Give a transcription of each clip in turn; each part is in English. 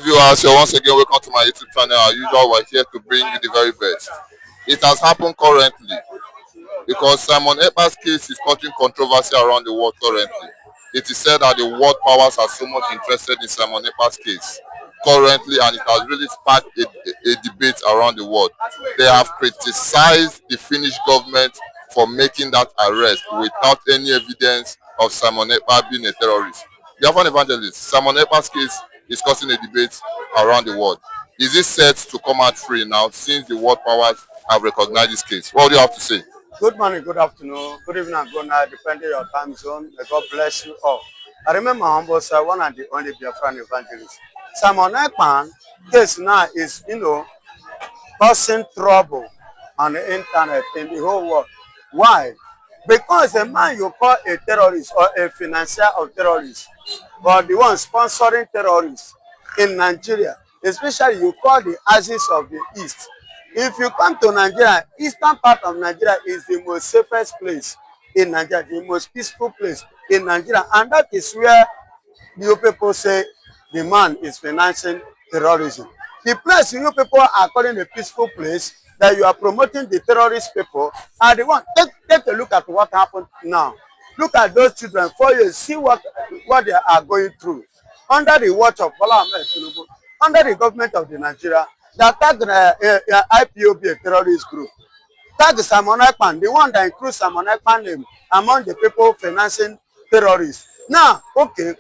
Viewers, you're once again welcome to my YouTube channel. As usual, we're here to bring you the very best. It has happened currently because Simon Ekpa's case is causing controversy around the world currently. It is said that the world powers are so much interested in Simon Ekpa's case currently, and it has really sparked a debate around the world. They have criticized the Finnish government for making that arrest without any evidence of Simon Ekpa being a terrorist. The Afghan evangelist, Simon Ekpa's case is causing a debate around the world. Is it set to come out free now since the world powers have recognized this case? What do you have to say? Good morning, good afternoon, good evening, and good night, depending on your time zone. May God bless you all. I remember my humble sir, one and the only Biafran evangelist. Simon Ekpa case now is, causing trouble on the internet in the whole world. Why? Because the man you call a terrorist or a financier of terrorists, or the one sponsoring terrorists in Nigeria, especially you call the Axis of the East. If you come to Nigeria, eastern part of Nigeria is the most safest place in Nigeria, the most peaceful place in Nigeria, and that is where you people say the man is financing terrorism. The place you people are calling a peaceful place that you are promoting the terrorist people are the one. Take a look at what happened now. Look at those children 4 years, see what they are going through under the watch of Bola Ahmed Tinubu, under the government of the Nigeria. That tag IPOB, a terrorist group. Tag Simon Ekpa, the one that includes Simon Ekpa name among the people financing terrorists. Now, okay,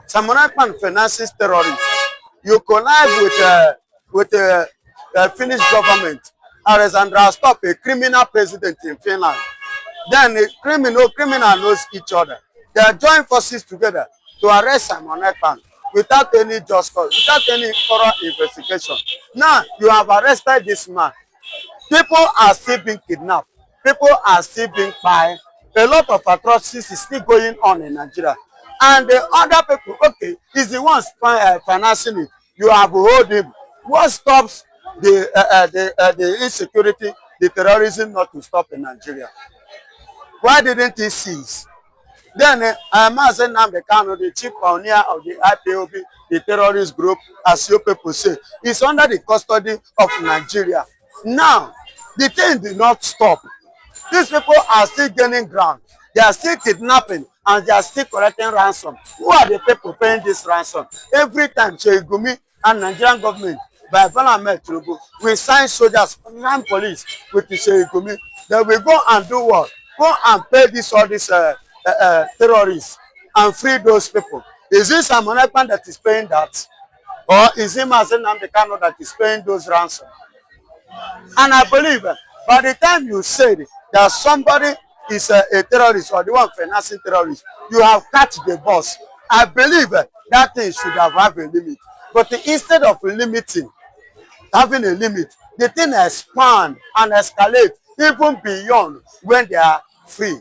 Simon Ekpa finances terrorists. You connive with the Finnish government. Alexandra Stop, a criminal president in Finland. Then a criminal knows each other. They are joined forces together to arrest Simon Ekpa without any just cause, without any thorough investigation. Now you have arrested this man. People are still being kidnapped. People are still being fired. A lot of atrocities is still going on in Nigeria. And the other people, okay, is the ones financing it. You have hold him. What stops the insecurity, the terrorism not to stop in Nigeria? Why didn't he cease? Then Mazen Nnamdi Kanu, the chief pioneer of the IPOB, the terrorist group, as you people say, is under the custody of Nigeria. Now, the thing did not stop. These people are still gaining ground. They are still kidnapping and they are still collecting ransom. Who are the people paying this ransom? Every time Gumi and Nigerian government by Bola Ahmed Tinubu, we sign soldiers, and police with the Gumi. They will go and do what? Go and pay all these terrorists and free those people. Is it Simon Ekpa that is paying that? Or is it Mazen Nnamdi Kanu that is paying those ransom? And I believe by the time you said that somebody is a terrorist or the one financing terrorists, you have catch the boss. I believe that thing should have a limit. But instead of having a limit, the thing expand and escalate even beyond when they are free.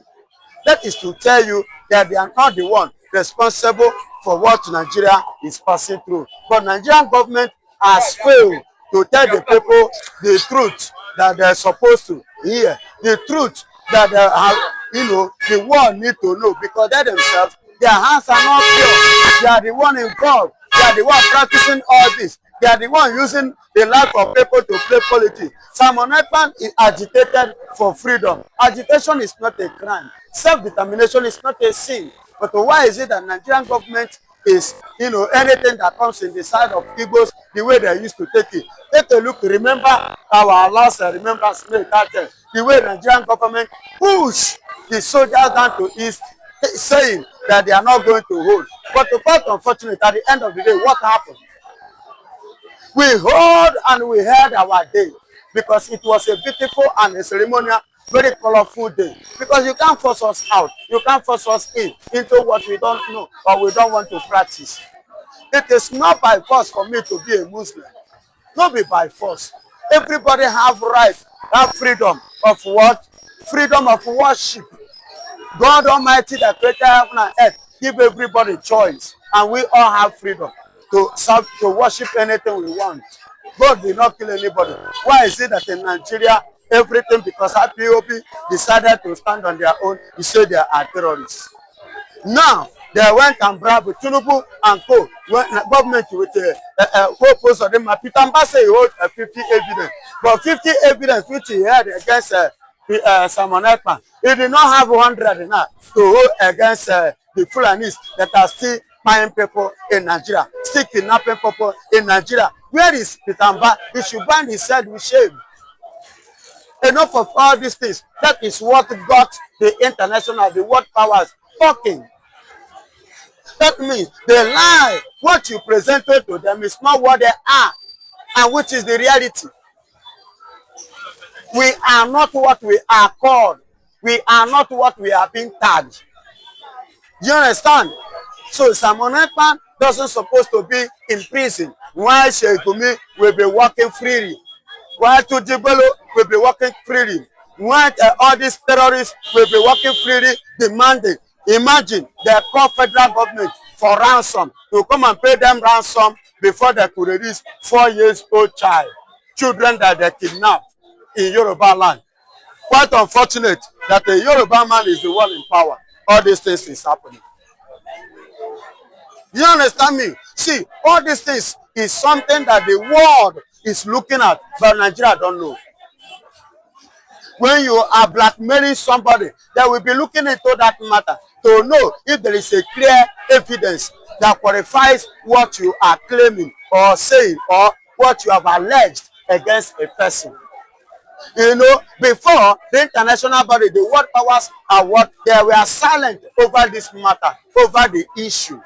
That is to tell you that they are not the one responsible for what Nigeria is passing through. But Nigerian government has failed to tell the people the truth that they are supposed to hear, the truth that they have, the world need to know, because they themselves, their hands are not pure. They are the one involved. They are the one practicing all this. They are the one using the life of people to play politics. Simon Ekpa is agitated for freedom. Agitation is not a crime. Self-determination is not a sin. But why is it that Nigerian government is, anything that comes in the side of Igbos, the way they used to take it? Take a look. Remember our last remembrance May that the way Nigerian government push the soldiers down to east, saying that they are not going to hold. But quite unfortunate, at the end of the day, what happened? We hold and we had our day because it was a beautiful and a ceremonial, very colorful day. Because you can't force us out. You can't force us into what we don't know or we don't want to practice. It is not by force for me to be a Muslim. Not be by force. Everybody have right, have freedom of what? Freedom of worship. God Almighty that created heaven and earth give everybody choice, and we all have freedom to serve, to worship anything we want. God did not kill anybody. Why is it that in Nigeria everything, because IPOB decided to stand on their own, you say they are terrorists? Now They went and bribed Tinubu and co. When government with co-post of them, Peter Mbase he hold 50 evidence, but 50 evidence which he had against Simon Ekpa, he did not have 100 now to hold against the Fulanis that are still buying people in Nigeria, still kidnapping people in Nigeria. Where is Peter Mba? He should bind his head with shame. Enough of all these things. That is what got the international, the world powers talking. That means they lie. What you presented to them is not what they are, and which is the reality. We are not what we are called. We are not what we are being tagged. Do you understand? So Simon Ekpa doesn't supposed to be in prison while Sheikumi will be working freely. While Tujibelo will be working freely. While all these terrorists will be working freely, demanding. Imagine they call federal government for ransom to come and pay them ransom before they could release 4 years old child, children that they kidnapped in Yoruba land. Quite unfortunate that the Yoruba man is the one in power. All these things is happening. You understand me? See, all these things is something that the world is looking at, but Nigeria don't know. When you are blackmailing somebody, they will be looking into that matter to know if there is a clear evidence that qualifies what you are claiming or saying or what you have alleged against a person. You know, before the international body, the world powers are what they were silent over this matter, over the issue.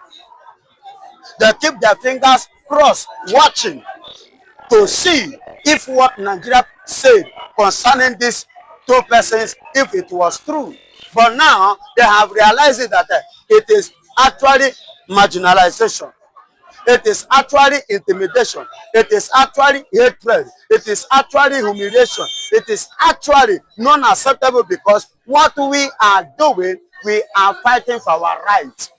They keep their fingers crossed, watching to see if what Nigeria said concerning these two persons, if it was true. But now they have realized that it is actually marginalization. It is actually intimidation. It is actually hatred. It is actually humiliation. It is actually non-acceptable because what we are doing, we are fighting for our rights.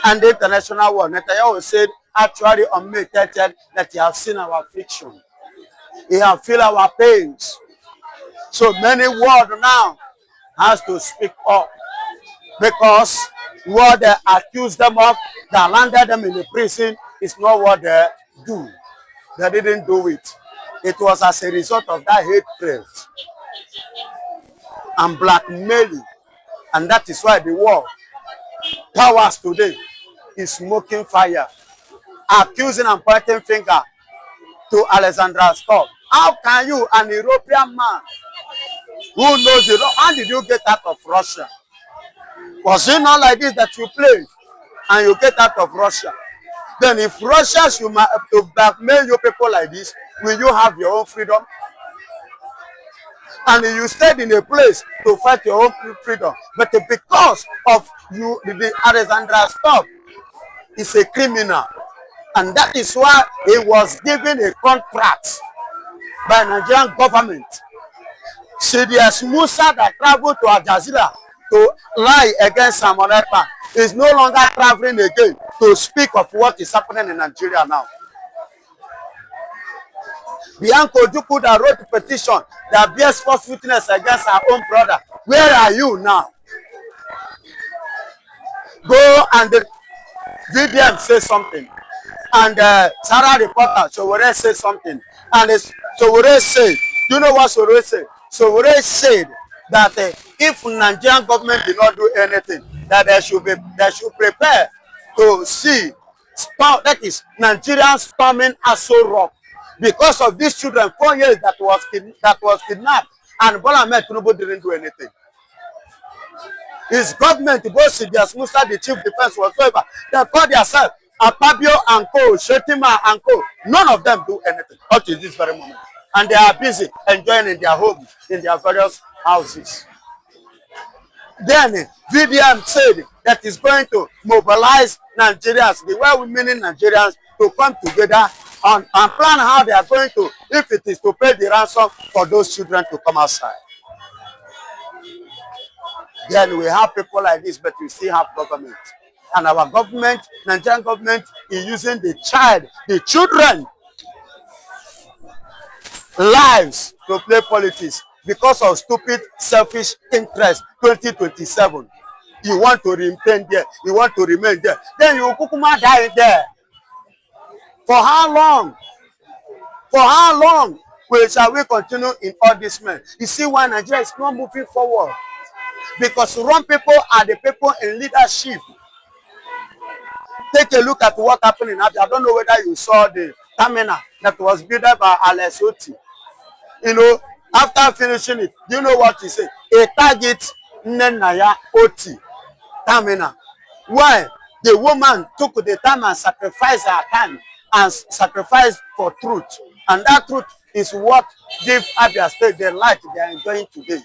And the international world, Netanyahu said actually on May 30th that he has seen our affliction. He has felt our pains. So many world now has to speak up because what they accuse them of, that landed them in the prison, is not what they do. They didn't do it. It was as a result of that hatred and blackmailing. And that is why the world powers today is smoking fire, accusing and pointing finger to Alexandra Stubb. How can you, an European man who knows the law, how did you get out of Russia? Was it not like this that you played and you get out of Russia? Then if Russia should to blackmail you people like this, will you have your own freedom? And you stayed in a place to fight your own freedom. But because of you, the Alexandra Stubb is a criminal. And that is why he was given a contract by Nigerian government. Sidious Musa that traveled to Al Jazeera to lie against Simon Ekpa is no longer traveling again to speak of what is happening in Nigeria now. Bianco Ojukwu that wrote a petition that bears false witness against her own brother. Where are you now? Go and the VDM say something. And Sarah reporter, Sowore say something. And Sowore said, do you know what Sowore said? Sowore said that if Nigerian government did not do anything, that they should prepare to see, that is Nigerians storming Aso Rock because of these children 4 years that was kidnapped, and Bola Ahmed Tinubu didn't do anything. His government, both Sidious Musa, the chief defense whatsoever, they call themselves Akpabio and co, Shetima and co. None of them do anything up to this very moment. And they are busy enjoying in their homes, in their various houses. Then VDM said that is going to mobilize Nigerians, the well-meaning Nigerians, to come together and plan how they are going to, if it is to pay the ransom for those children to come outside. Then we have people like this, but we still have government. And our government, Nigerian government, is using the child, the children, lives to play politics because of stupid, selfish interest 2027. You want to remain there. You want to remain there. Then you kukuma die there. For how long? For how long shall we continue in all this man? You see why Nigeria is not moving forward? Because wrong people are the people in leadership. Take a look at what happened in Abia. I don't know whether you saw the terminal that was built by Alex Oti. You know, after finishing it, you know what he said? A target Nenaya Oti terminal. Why? The woman took the time and sacrificed her time and sacrificed for truth. And that truth is what gave Abia State the light they are enjoying today.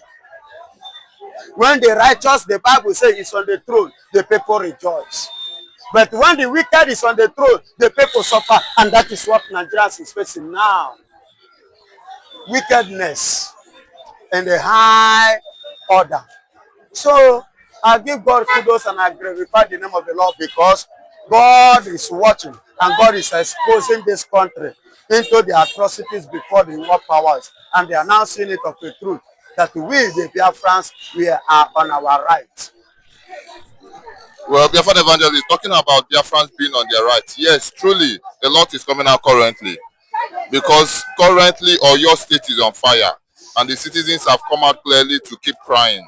When the righteous, the Bible says, is on the throne, the people rejoice. But when the wicked is on the throne, the people suffer. And that is what Nigeria is facing now. Wickedness in the high order. So I give God kudos and I glorify the name of the Lord because God is watching and God is exposing this country into the atrocities before the world powers. And they are now seeing it of the truth that we, the Biafrans, we are on our right. Well, Biafran Evangelist, talking about Biafrans being on their right. Yes, truly, a lot is coming out currently. Because currently, Oyo State is on fire. And the citizens have come out clearly to keep crying.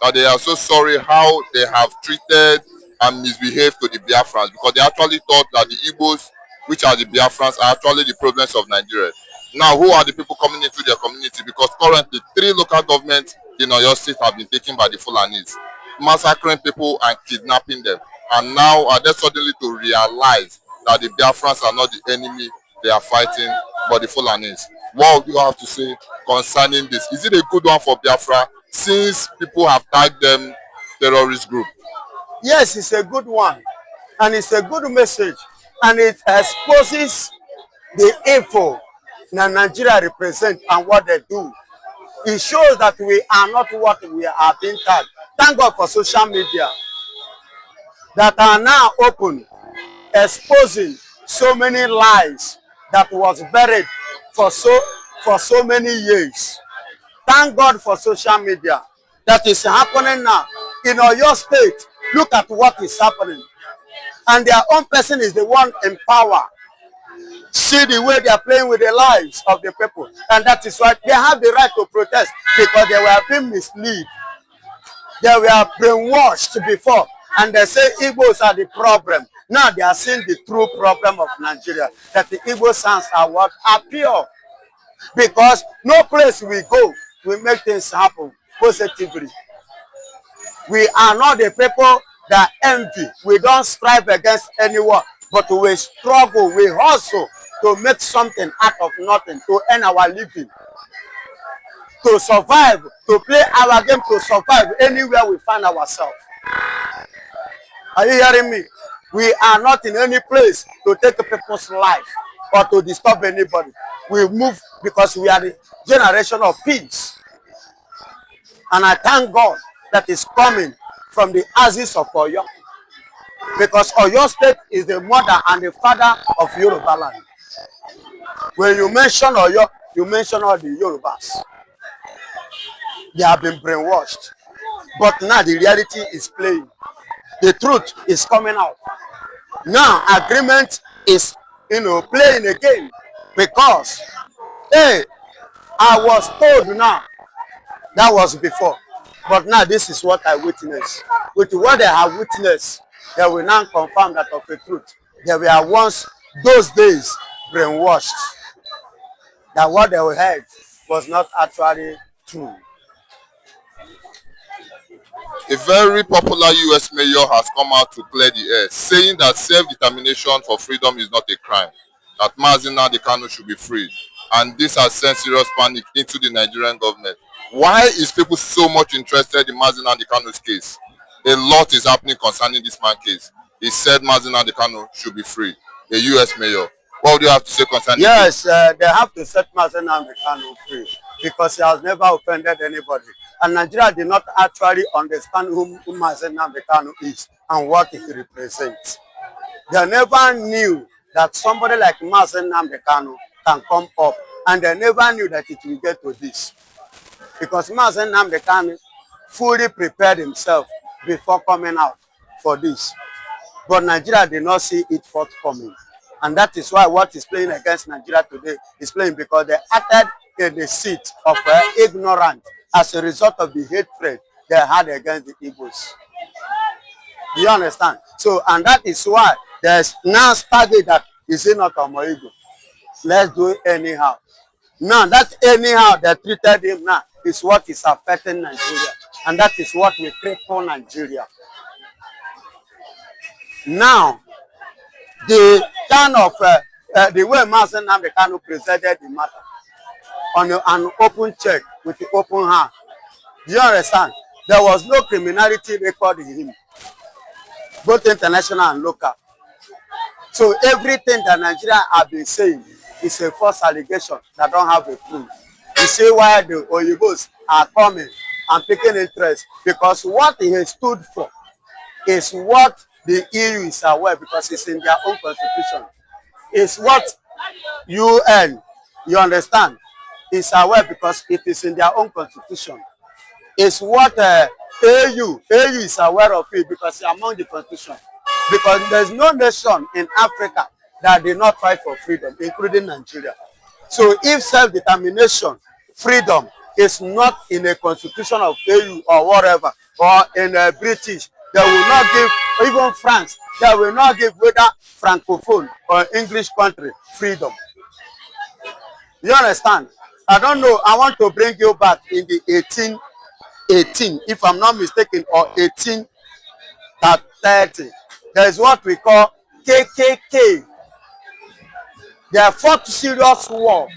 That they are so sorry how they have treated and misbehaved to the Biafrans. Because they actually thought that the Igbos, which are the Biafrans, are actually the problems of Nigeria. Now, who are the people coming into their community? Because currently, 3 local governments in Oyo State have been taken by the Fulanis, massacring people and kidnapping them. And now are they suddenly to realize that the Biafrans are not the enemy they are fighting, but the Fulanis? What do you have to say concerning this? Is it a good one for Biafra since people have tagged them terrorist group? Yes, it's a good one. And it's a good message. And it exposes the evil that Nigeria represents and what they do. It shows that we are not what we are being tagged. Thank God for social media that are now open, exposing so many lies that was buried for so many years. Thank God for social media that is happening now. In Oyo State, look at what is happening. And their own person is the one in power. See the way they are playing with the lives of the people. And that is why they have the right to protest because they were being misled. They were brainwashed before. And they say Igbos are the problem. Now they are seeing the true problem of Nigeria. That the Igbo sons are what? Are pure. Because no place we go, we make things happen positively. We are not the people that envy. We don't strive against anyone. But we struggle, we hustle to make something out of nothing, to earn our living, to survive, to play our game, to survive anywhere we find ourselves. Are you hearing me? We are not in any place to take people's life or to disturb anybody. We move because we are the generation of peace. And I thank God that is coming from the ashes of Oyo. Because Oyo State is the mother and the father of Yoruba land. When you mention Oyo, you mention all the Yorubas. They have been brainwashed. But now the reality is playing. The truth is coming out. Now agreement is, playing again. Because, hey, I was told now, that was before. But now this is what I witnessed. With what they have witnessed, they will now confirm that of the truth. They were once, those days, brainwashed. That what they heard was not actually true. A very popular US mayor has come out to clear the air, saying that self-determination for freedom is not a crime, that Mazi Nnamdi Kanu should be freed. And this has sent serious panic into the Nigerian government. Why is people so much interested in Mazi Nnamdi Kanu's case? A lot is happening concerning this man's case. He said Mazi Nnamdi Kanu should be free, a US mayor. What do you have to say concerning this? Yes, they have to set Mazi Nnamdi Kanu free because he has never offended anybody. And Nigeria did not actually understand who Mazi Nnamdi Kanu is and what he represents. They never knew that somebody like Mazi Nnamdi Kanu can come up, and they never knew that it will get to this. Because Mazi Nnamdi Kanu fully prepared himself before coming out for this. But Nigeria did not see it forthcoming. And that is why what is playing against Nigeria today is playing because they acted in the seat of ignorance as a result of the hatred they had against the Igbos. Do you understand? So, and that is why there's now started that is it not Omoigo? Let's do it anyhow. Now, that anyhow they treated him now is what is affecting Nigeria. And that is what will cripple Nigeria. Now, the kind of the way Mazen Namdekano presented the matter on an open check with the open hand. Do you understand? There was no criminality record in him, both international and local. So everything that Nigeria have been saying is a false allegation that don't have a proof. You see why the Oyibos are coming and taking interest, because what he has stood for is what the EU is aware, because it's in their own constitution. It's what UN, you understand, is aware because it is in their own constitution. It's what AU is aware of it because it's among the constitution. Because there's no nation in Africa that did not fight for freedom, including Nigeria. So if self-determination, freedom is not in a constitution of AU or whatever, or in a British, they will not give, even France, they will not give whether Francophone or English country freedom. You understand? I don't know, I want to bring you back in the 1818, if I'm not mistaken, or 1830. There's what we call KKK. They fought serious war.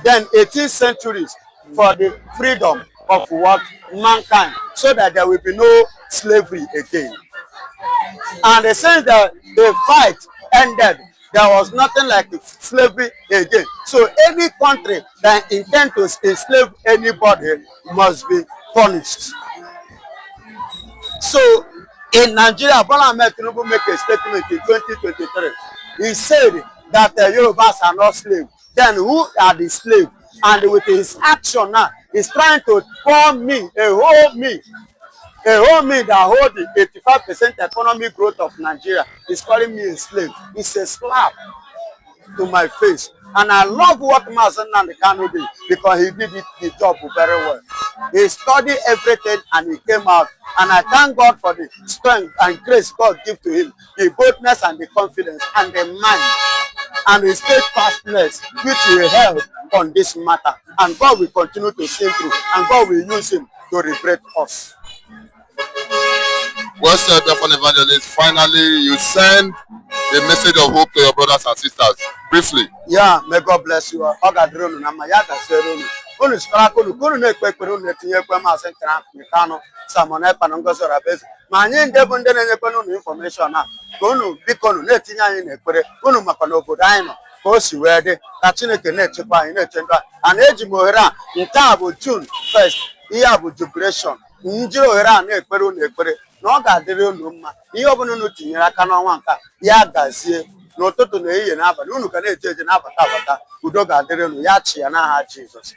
Then 18th centuries for the freedom of what? Mankind. So that there will be no slavery again. And they say that the fight ended. There was nothing like slavery again. So any country that intends to enslave anybody must be punished. So in Nigeria, Bola Ahmed Tinubu make a statement in 2023. He said that the Yorubas are not slaves. Then who are the slaves? And with his action now, he's trying to call me, a whole me that hold the 85% economic growth of Nigeria. He's calling me a slave. It's a slap to my face. And I love what Mazen Namdekano did because he did the job very well. He studied everything and he came out. And I thank God for the strength and grace God give to him, the boldness and the confidence and the mind and the steadfastness which he held on this matter. And God will continue to see through, and God will use him to liberate us. Well said, Bethel Evangelist. Finally, you send a message of hope to your brothers and sisters. Briefly. Yeah, may God bless you. Unu sikara kunu na-ekpe ekpere unu etinye ekwe Maazị Nkanu Samon Ekpa na Ngozi Orabezu. Ma anyị ndị bụ ndị na-enyekwana unu information a ka unu biko unu na-etinye anyị n'ekpere unu maka na obodo anyị nọ ka o si wee dị ka Chineke na-echekwa anyị na-eche ndụ anyị. A na-eji m ohere a nke a bụ June 1st, ihe a bụ jubilation. Njiri ohere a na-ekpere unu ekpere na ọ ga-adịrị unu mma. Ihe ọbụla unu tinyere aka n'ọnwa nke ya gazie n'ụtụtụ na ehihie n'abalị unu ga na-eje eje na-abata abata. Udo ga-adịrị unu ya chi ya n'aha Jizọs.